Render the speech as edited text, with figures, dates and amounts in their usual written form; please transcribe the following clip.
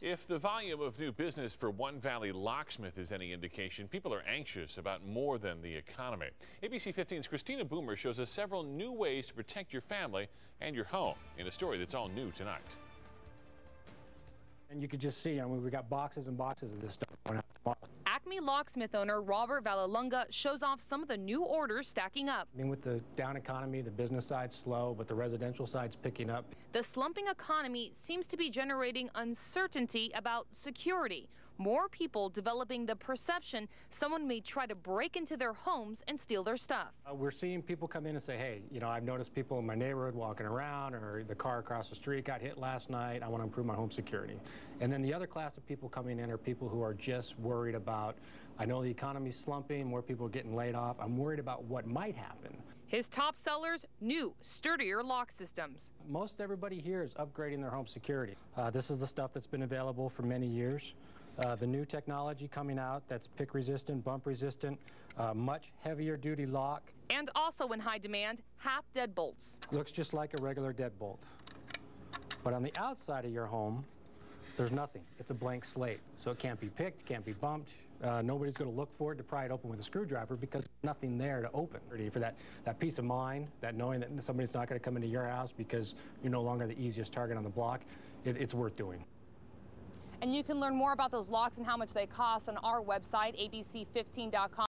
If the volume of new business for One Valley Locksmith is any indication, people are anxious about more than the economy. ABC 15's Christina Boomer shows us several new ways to protect your family and your home in a story that's all new tonight. And you could just see, we got boxes and boxes of this stuff going out tomorrow. Acme Locksmith owner Robert Valalunga shows off some of the new orders stacking up. With the down economy, the business side's slow, but the residential side's picking up. The slumping economy seems to be generating uncertainty about security. More people developing the perception someone may try to break into their homes and steal their stuff. We're seeing people come in and say, hey, I've noticed people in my neighborhood walking around, or the car across the street got hit last night. I want to improve my home security. And then the other class of people coming in are people who are just worried about, I know the economy's slumping, more people are getting laid off. I'm worried about what might happen. His top sellers, new, sturdier lock systems. Most everybody here is upgrading their home security. This is the stuff that's been available for many years. The new technology coming out that's pick resistant, bump resistant, much heavier duty lock. And also in high demand, half deadbolts. Looks just like a regular deadbolt. But on the outside of your home, there's nothing. It's a blank slate. So it can't be picked, can't be bumped. Nobody's going to look for it to pry it open with a screwdriver because there's nothing there to open. For that peace of mind, that knowing that somebody's not going to come into your house because you're no longer the easiest target on the block, it's worth doing. And you can learn more about those locks and how much they cost on our website, abc15.com.